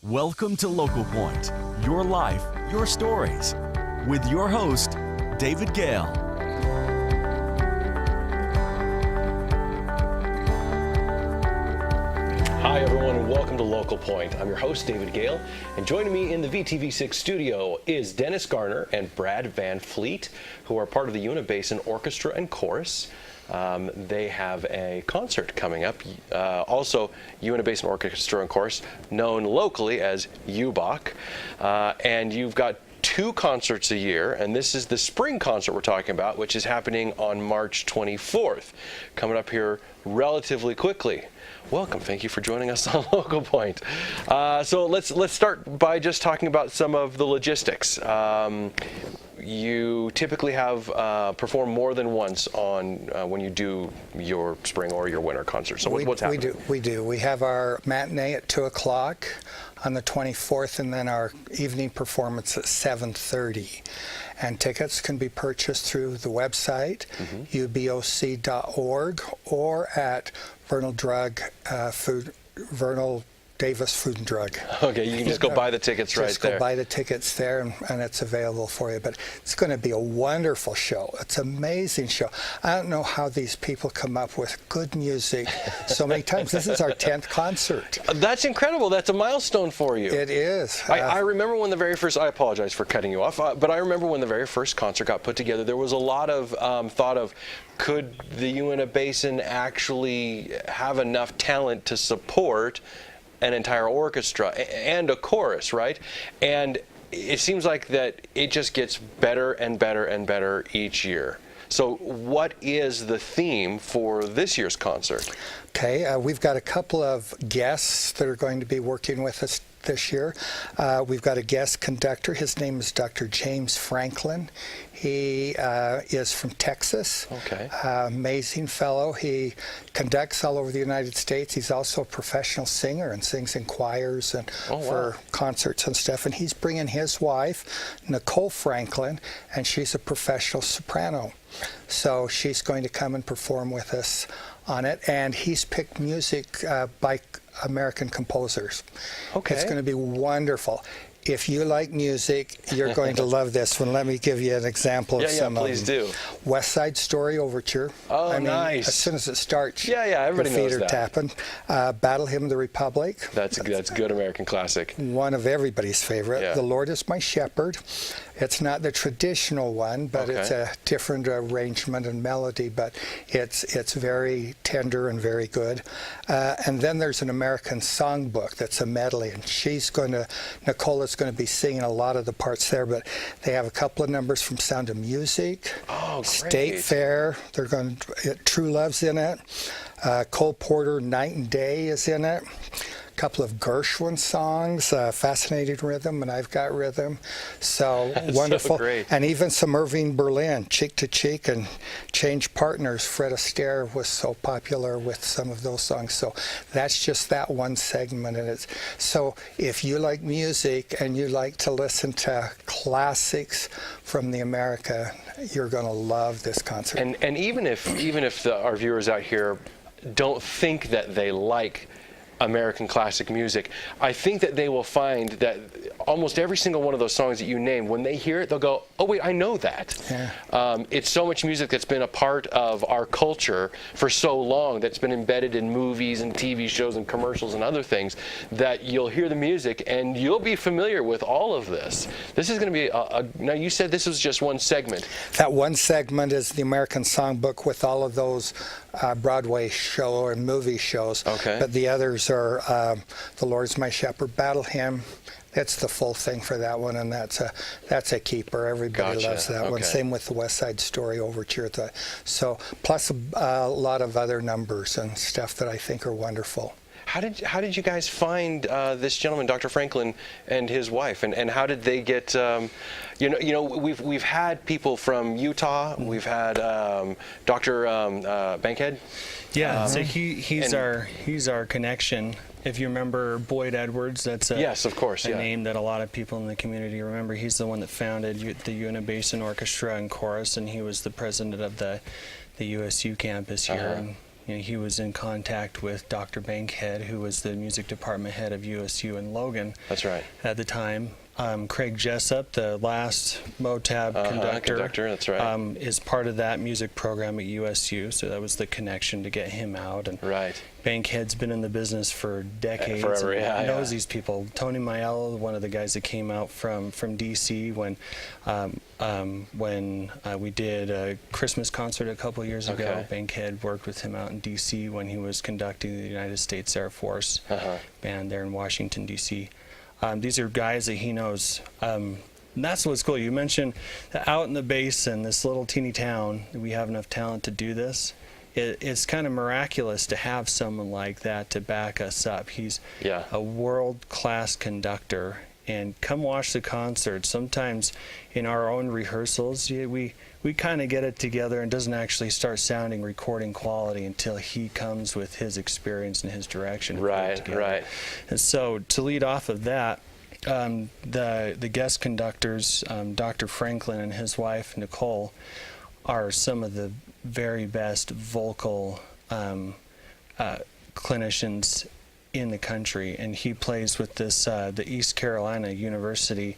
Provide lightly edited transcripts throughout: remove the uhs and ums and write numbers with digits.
Welcome to Local Point, your life, your stories, with your host, David Gale. Hi everyone and welcome to Local Point. I'm your host, David Gale, and joining me in the VTV6 studio is Dennis Garner and Brad Vanfleet, who are part of the Uintah Basin Orchestra and Chorus. They have a concert coming up. Also, Uintah Basin Orchestra and Chorus, known locally as UBOC. And you've got two concerts a year, and this is the spring concert we're talking about, which is happening on March 24th, coming up here relatively quickly. Welcome. Thank you for joining us on Local Point. So let's start by just talking about some of the logistics. You typically have perform more than once on when you do your spring or your winter concert. So what's happening? We do. We have our matinee at 2 o'clock on the 24th, and then our evening performance at 7:30. And tickets can be purchased through the website, uboc.org, or at Vernal Davis Food and Drug. Okay, you can just go buy the tickets right there. Just go buy the tickets there, and it's available for you. But it's going to be a wonderful show. It's an amazing show. I don't know how these people come up with good music so many times. This is our 10th concert. That's incredible. That's a milestone for you. It is. I remember when the very first, I apologize for cutting you off, but I remember when the very first concert got put together, there was a lot of thought of, could the Uintah Basin actually have enough talent to support an entire orchestra and a chorus, right? And it seems like that it just gets better and better and better each year. So what is the theme for this year's concert? Okay, we've got a couple of guests that are going to be working with us this year. We've got a guest conductor. His name is Dr. James Franklin. He is from Texas. Okay. Amazing fellow. He conducts all over the United States. He's also a professional singer and sings in choirs and for concerts and stuff. And he's bringing his wife, Nicole Franklin, and she's a professional soprano. So she's going to come and perform with us on it. And he's picked music by American composers. Okay. It's going to be wonderful. If you like music, you're going to love this one. Let me give you an example of some of them. Please do. West Side Story Overture. Oh, nice. As soon as it starts, everybody your feet knows are that. Tapping. Battle Hymn of the Republic. That's good American classic. One of everybody's favorite. Yeah. The Lord is My Shepherd. It's not the traditional one, but it's a different arrangement and melody, but it's very tender and very good. And then there's an American songbook that's a medley, and Nicole is going to be singing a lot of the parts there, but they have a couple of numbers from Sound of Music, State Fair. They're going to, True Love's in it. Cole Porter, Night and Day is in it. A couple of Gershwin songs, Fascinating Rhythm and I've Got Rhythm. So That's wonderful. So great. And even some Irving Berlin, Cheek to Cheek and Change Partners. Fred Astaire was so popular with some of those songs. So that's just that one segment. And so if you like music and you like to listen to classics from the America, you're going to love this concert. And even if our viewers out here don't think that they like American classic music, I think that they will find that almost every single one of those songs that you name, when they hear it, they'll go, oh wait, I know that. Yeah. It's so much music that's been a part of our culture for so long, that's been embedded in movies and TV shows and commercials and other things, that you'll hear the music and you'll be familiar with all of this. This is going to be now you said this was just one segment. That one segment is the American Songbook with all of those Broadway show and movie shows. Okay. But the others are The Lord's My Shepherd, Battle Hymn. That's the full thing for that one, and that's a keeper. Everybody loves that one. Same with the West Side Story Overture. So plus a lot of other numbers and stuff that I think are wonderful. How did you guys find this gentleman, Dr. Franklin, and his wife, and how did they get? We've had people from Utah. We've had Dr. Bankhead. Yeah, so he's our connection. If you remember Boyd Edwards, that's yes, of course, a name that a lot of people in the community remember. He's the one that founded the Uintah Basin Orchestra and Chorus, and he was the president of the USU campus here. And he was in contact with Dr. Bankhead, who was the music department head of USU in Logan. That's right. At the time. Craig Jessup, the last Motab conductor, that's right. is part of that music program at USU, so that was the connection to get him out. And right. Bankhead's been in the business for decades. Forever, and knows these people. Tony Maiello, one of the guys that came out from DC when we did a Christmas concert a couple years ago. Bankhead worked with him out in DC when he was conducting the United States Air Force band there in Washington, DC. These are guys that he knows. And that's what's cool. You mentioned that out in the Basin, this little teeny town, we have enough talent to do this. It's kind of miraculous to have someone like that to back us up. He's a world-class conductor. And come watch the concert. Sometimes in our own rehearsals, we kind of get it together and doesn't actually start sounding recording quality until he comes with his experience and his direction. Right, right. And so to lead off of that, the guest conductors, Dr. Franklin and his wife, Nicole, are some of the very best vocal clinicians in the country, and he plays with this the East Carolina University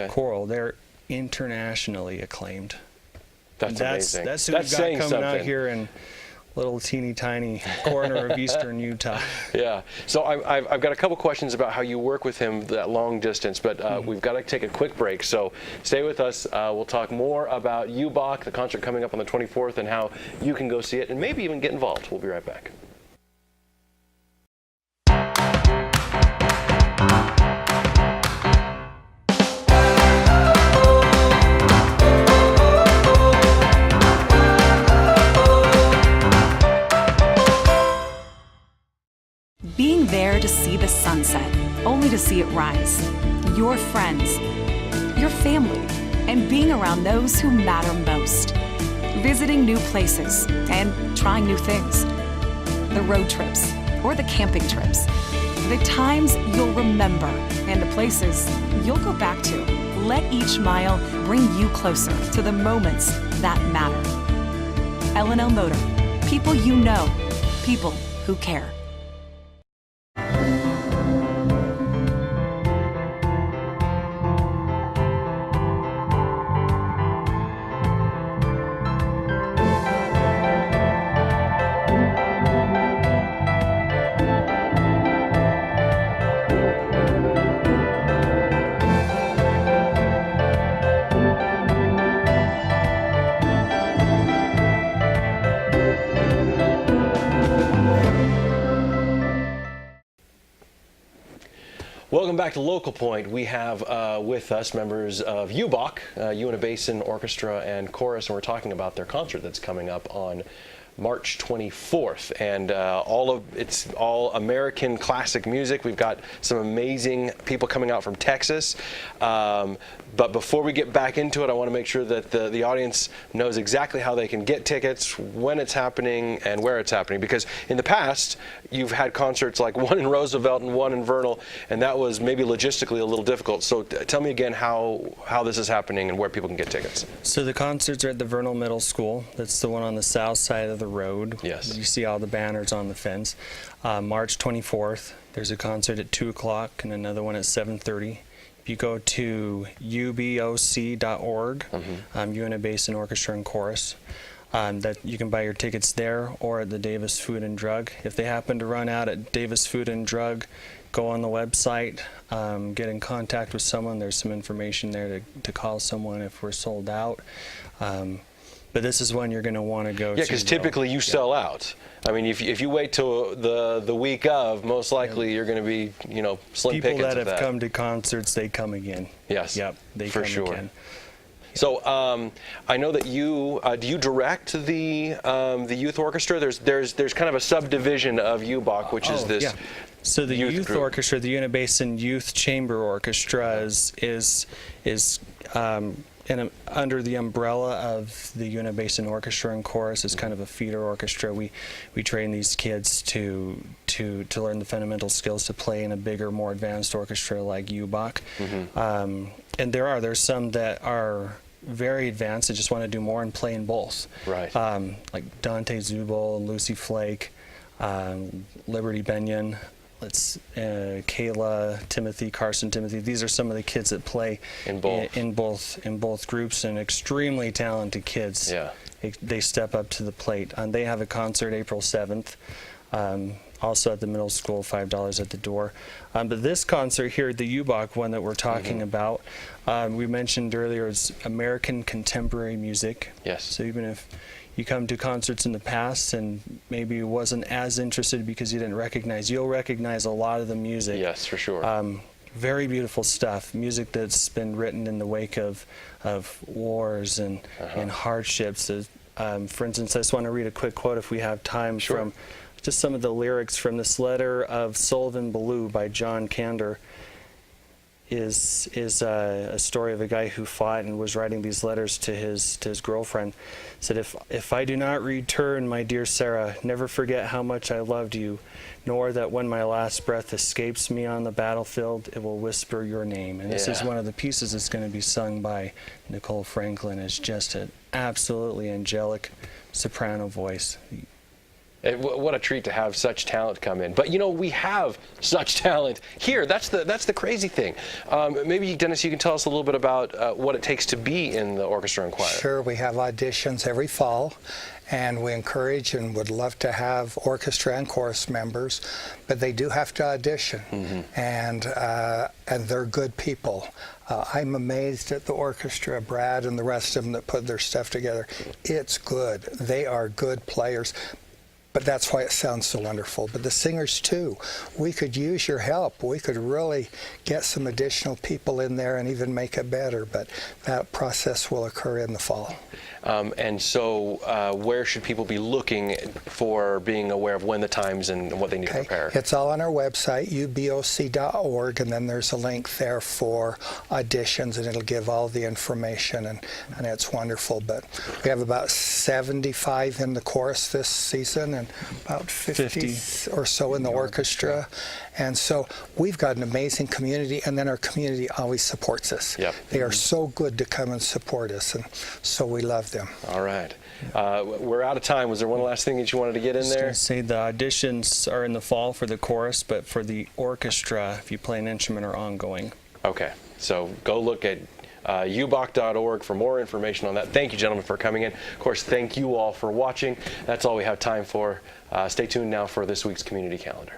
choral. They're internationally acclaimed. That's amazing. That's who we've got coming out here in little teeny tiny corner of eastern Utah. Yeah. So I've got a couple questions about how you work with him that long distance, but we've got to take a quick break. So stay with us. We'll talk more about UBOC, the concert coming up on the 24th, and how you can go see it and maybe even get involved. We'll be right back. Being there to see the sunset, only to see it rise. Your friends, your family, and being around those who matter most. Visiting new places and trying new things. The road trips or the camping trips. The times you'll remember and the places you'll go back to. Let each mile bring you closer to the moments that matter. L&L Motor. People you know. People who care. Welcome back to Local Point. We have with us members of UBOC, Uintah Basin Orchestra and Chorus, and we're talking about their concert that's coming up on March 24th, and it's all American classic music. We've got some amazing people coming out from Texas. But before we get back into it, I want to make sure that the audience knows exactly how they can get tickets, when it's happening, and where it's happening. Because in the past, you've had concerts like one in Roosevelt and one in Vernal, and that was maybe logistically a little difficult. So tell me again how this is happening and where people can get tickets. So the concerts are at the Vernal Middle School. That's the one on the south side of the road. Yes. You see all the banners on the fence. March 24th, there's a concert at 2 o'clock and another one at 7:30. If you go to uboc.org, Uintah Basin Orchestra and Chorus, that you can buy your tickets there or at the Davis Food and Drug. If they happen to run out at Davis Food and Drug, go on the website, get in contact with someone. There's some information there to call someone if we're sold out. But this is one you're going to want to go to. Yeah, because typically you sell out. I mean, if you wait till the week of, most likely you're going to be, slim pickings. People that have come to concerts, they come again. Yes. Yep, they for come sure. again. So I know that you do you direct the youth orchestra? There's kind of a subdivision of UBOC, which is this. Yeah. So the youth group. orchestra, the Uintah Basin Youth Chamber Orchestra, is under the umbrella of the Uintah Basin Orchestra and Chorus. Is kind of a feeder orchestra. We train these kids to learn the fundamental skills to play in a bigger, more advanced orchestra like UBOC. And there's some that are very advanced that just want to do more and play in both. Right. Like Dante Zubel, Lucy Flake, Liberty Benyon, Kayla, Timothy, Carson Timothy. These are some of the kids that play in both groups, and extremely talented kids. Yeah. They step up to the plate. They have a concert April 7th. Also at the middle school, $5 at the door. But this concert here, the UBOC one that we're talking about, we mentioned earlier, is American contemporary music. Yes. So even if you come to concerts in the past and maybe wasn't as interested because you didn't recognize, you'll recognize a lot of the music. Yes, for sure. Very beautiful stuff. Music that's been written in the wake of wars and hardships. For instance, I just want to read a quick quote, if we have time, from just some of the lyrics from this letter of Sullivan Ballou by John Kander. Is a story of a guy who fought and was writing these letters to his girlfriend. Said, if I do not return, my dear Sarah, never forget how much I loved you, nor that when my last breath escapes me on the battlefield, it will whisper your name. And this is one of the pieces that's going to be sung by Nicole Franklin. It's just an absolutely angelic soprano voice. What a treat to have such talent come in. But you know, we have such talent here. That's the crazy thing. Maybe, Dennis, you can tell us a little bit about what it takes to be in the orchestra and choir. Sure. We have auditions every fall, and we encourage and would love to have orchestra and chorus members, but they do have to audition, and they're good people. I'm amazed at the orchestra, Brad and the rest of them that put their stuff together. It's good. They are good players. But that's why it sounds so wonderful. But the singers, too, we could use your help. We could really get some additional people in there and even make it better. But that process will occur in the fall. And so where should people be looking for being aware of when the times and what they need to prepare? It's all on our website, uboc.org, and then there's a link there for auditions, and it'll give all the information, and it's wonderful. But we have about 75 in the chorus this season and about 50 or so in the orchestra. And so we've got an amazing community, and then our community always supports us. Yep. They are so good to come and support us, and so we love them. All right. We're out of time. Was there one last thing that you wanted to get in there? I was going to say the auditions are in the fall for the chorus, but for the orchestra, if you play an instrument, are ongoing. Okay. So go look at uboc.org for more information on that. Thank you, gentlemen, for coming in. Of course, thank you all for watching. That's all we have time for. Stay tuned now for this week's community calendar.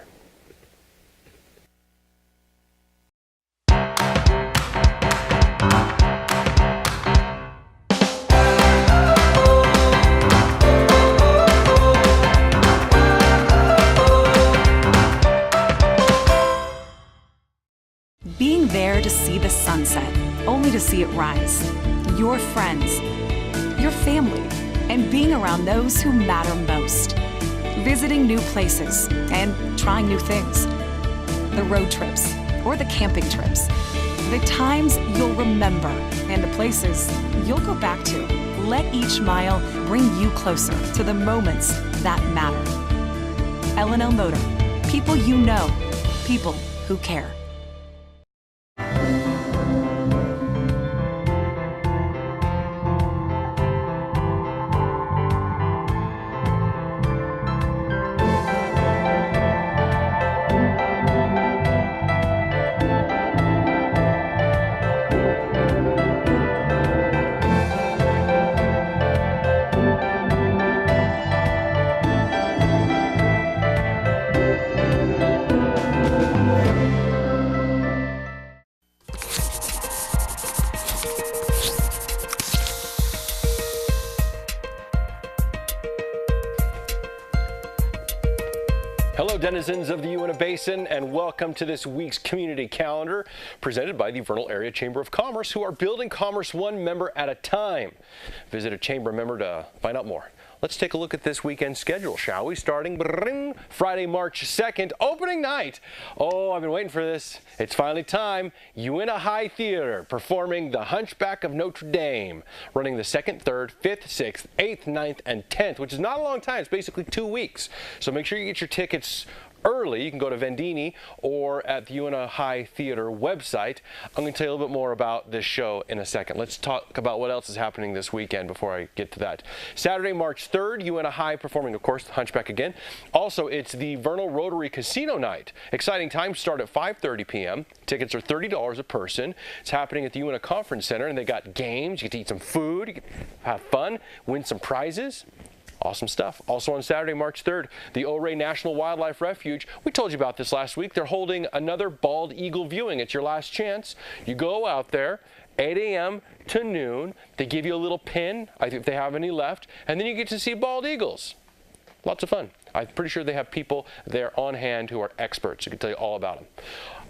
Being there to see the sunset, only to see it rise. Your friends, your family, and being around those who matter most. Visiting new places and trying new things. The road trips or the camping trips. The times you'll remember and the places you'll go back to. Let each mile bring you closer to the moments that matter. L&L Motor. People you know. People who care. Hello, denizens of the Uintah Basin, and welcome to this week's community calendar presented by the Vernal Area Chamber of Commerce, who are building commerce one member at a time. Visit a chamber member to find out more. Let's take a look at this weekend schedule, shall we? Starting Friday, March 2nd, opening night. Oh, I've been waiting for this. It's finally time. Uintah High Theater performing The Hunchback of Notre Dame, running the 2nd, 3rd, 5th, 6th, 8th, 9th, and 10th, which is not a long time. It's basically 2 weeks. So make sure you get your tickets early, you can go to Vendini or at the Uintah High Theater website. I'm going to tell you a little bit more about this show in a second. Let's talk about what else is happening this weekend before I get to that. Saturday, March 3rd, Uintah High performing, of course, Hunchback again. Also, it's the Vernal Rotary Casino Night. Exciting times start at 5:30 p.m. Tickets are $30 a person. It's happening at the Uintah Conference Center, and they got games. You get to eat some food, you get to have fun, win some prizes. Awesome stuff. Also on Saturday, March 3rd, the Ouray National Wildlife Refuge. We told you about this last week. They're holding another bald eagle viewing. It's your last chance. You go out there, 8 a.m. to noon. They give you a little pin, if they have any left, and then you get to see bald eagles. Lots of fun. I'm pretty sure they have people there on hand who are experts who can tell you all about them.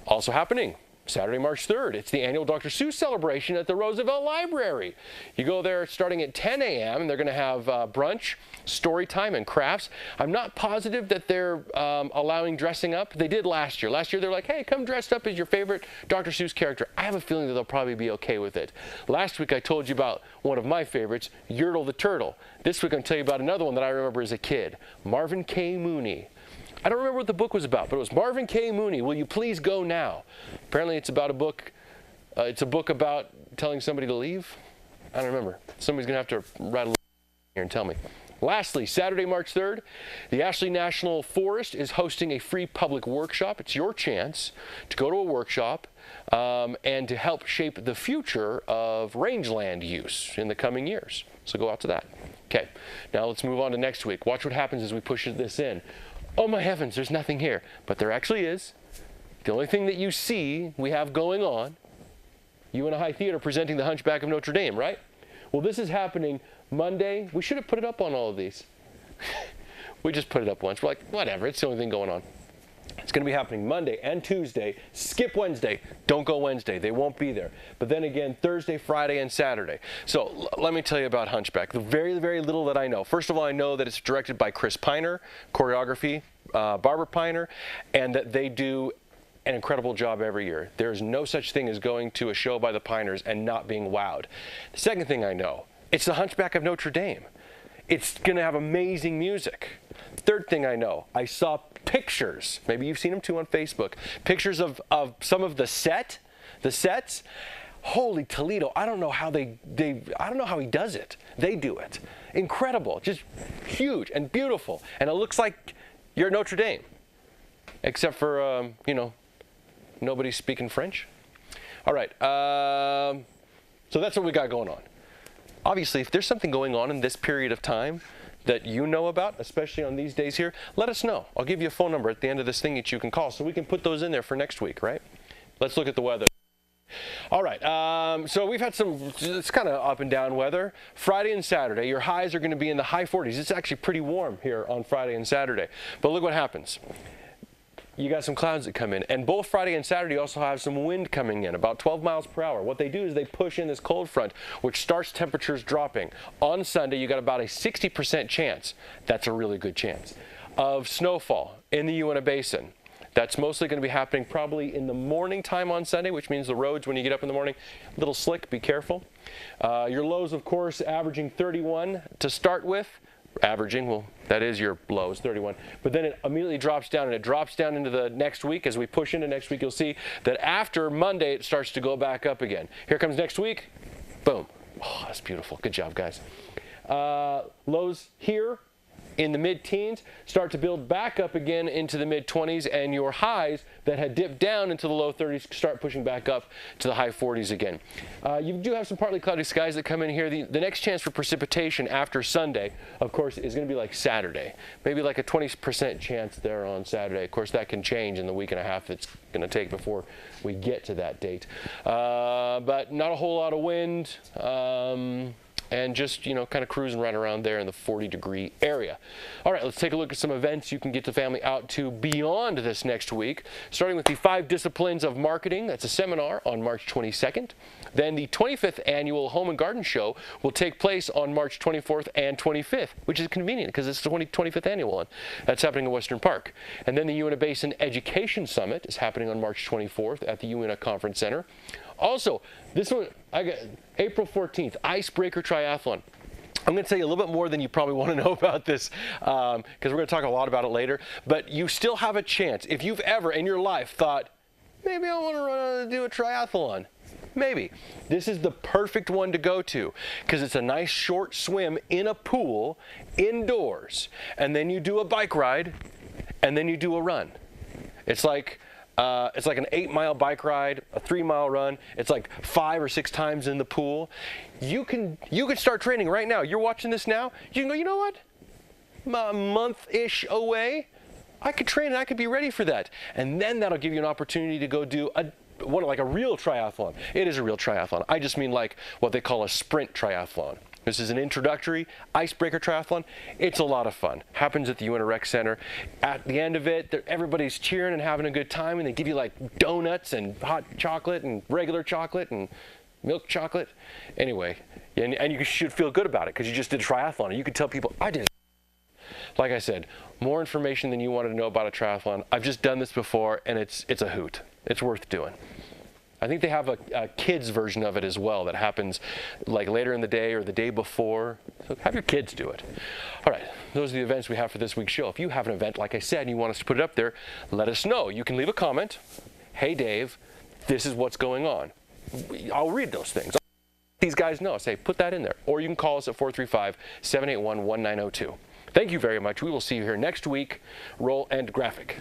Also happening Saturday, March 3rd, it's the annual Dr. Seuss celebration at the Roosevelt Library. You go there starting at 10 a.m. and they're going to have brunch, story time, and crafts. I'm not positive that they're allowing dressing up. They did last year. Last year they're like, hey, come dressed up as your favorite Dr. Seuss character. I have a feeling that they'll probably be okay with it. Last week I told you about one of my favorites, Yertle the Turtle. This week I'm going to tell you about another one that I remember as a kid, Marvin K. Mooney. I don't remember what the book was about, but it was Marvin K. Mooney, Will You Please Go Now? Apparently it's about a book, it's a book about telling somebody to leave. I don't remember. Somebody's going to have to write a little here and tell me. Lastly, Saturday, March 3rd, the Ashley National Forest is hosting a free public workshop. It's your chance to go to a workshop and to help shape the future of rangeland use in the coming years. So go out to that. Okay, now let's move on to next week. Watch what happens as we push this in. Oh my heavens, there's nothing here. But there actually is. The only thing that you see we have going on, Uintah High Theater presenting the Hunchback of Notre Dame, right? Well, this is happening Monday. We should have put it up on all of these. We just put it up once. We're like, whatever, it's the only thing going on. It's going to be happening Monday and Tuesday. Skip Wednesday. Don't go Wednesday. They won't be there. But then again, Thursday, Friday, and Saturday. So let me tell you about Hunchback. The very, very little that I know. First of all, I know that it's directed by Chris Piner, choreography, Barbara Piner, and that they do an incredible job every year. There's no such thing as going to a show by the Piners and not being wowed. The second thing I know, it's the Hunchback of Notre Dame. It's going to have amazing music. Third thing I know, I saw pictures, maybe you've seen them too on Facebook, pictures of some of the sets. Holy Toledo, I don't know how I don't know how he does it. They do it. Incredible, just huge and beautiful. And it looks like you're at Notre Dame, except for, nobody's speaking French. All right, so that's what we got going on. Obviously, if there's something going on in this period of time that you know about, especially on these days here, let us know. I'll give you a phone number at the end of this thing that you can call so we can put those in there for next week, right? Let's look at the weather. All right, so we've had it's kind of up and down weather. Friday and Saturday, your highs are going to be in the high 40s. It's actually pretty warm here on Friday and Saturday. But look what happens. You got some clouds that come in, and both Friday and Saturday also have some wind coming in, about 12 miles per hour. What they do is they push in this cold front, which starts temperatures dropping. On Sunday, you got about a 60% chance, that's a really good chance, of snowfall in the Uintah Basin. That's mostly going to be happening probably in the morning time on Sunday, which means the roads, when you get up in the morning, a little slick, be careful. Your lows, of course, averaging 31 to start with. Averaging, well, that is your lows, 31. But then it immediately drops down, and it drops down into the next week. As we push into next week, you'll see that after Monday, it starts to go back up again. Here comes next week. Boom. Oh, that's beautiful. Good job, guys. Lows here in the mid-teens start to build back up again into the mid-20s, and your highs that had dipped down into the low 30s start pushing back up to the high 40s again. You do have some partly cloudy skies that come in here. The next chance for precipitation after Sunday, of course, is going to be like Saturday. Maybe like a 20% chance there on Saturday. Of course, that can change in the week and a half it's going to take before we get to that date. But not a whole lot of wind. And just, kind of cruising right around there in the 40-degree area. All right, let's take a look at some events you can get the family out to beyond this next week, starting with the 5 Disciplines of Marketing. That's a seminar on March 22nd. Then the 25th Annual Home and Garden Show will take place on March 24th and 25th, which is convenient because it's the 25th annual one. That's happening in Western Park. And then the Uintah Basin Education Summit is happening on March 24th at the Uintah Conference Center. Also, this one, I got April 14th, Icebreaker Triathlon. I'm going to tell you a little bit more than you probably want to know about this, because we're going to talk a lot about it later. But you still have a chance. If you've ever in your life thought, maybe I want to do a triathlon, maybe this is the perfect one to go to, because it's a nice short swim in a pool indoors, and then you do a bike ride, and then you do a run. It's like an 8-mile bike ride, a 3-mile run. It's like 5 or 6 times in the pool. You can start training right now. You're watching this now. You can go, you know what? A month-ish away, I could train and I could be ready for that. And then that'll give you an opportunity to go do like a real triathlon. It is a real triathlon. I just mean like what they call a sprint triathlon. This is an introductory Icebreaker Triathlon. It's a lot of fun. Happens at the Uintah Rec Center. At the end of it, everybody's cheering and having a good time, and they give you like donuts and hot chocolate and regular chocolate and milk chocolate. Anyway, and you should feel good about it because you just did a triathlon, and you can tell people, I did. Like I said, more information than you wanted to know about a triathlon. I've just done this before, and it's a hoot. It's worth doing. I think they have a kids version of it as well that happens like later in the day or the day before. So have your kids do it. All right, those are the events we have for this week's show. If you have an event, like I said, and you want us to put it up there, let us know. You can leave a comment. Hey, Dave, this is what's going on. I'll read those things. These guys know. Say, put that in there. Or you can call us at 435-781-1902. Thank you very much. We will see you here next week. Roll and graphic.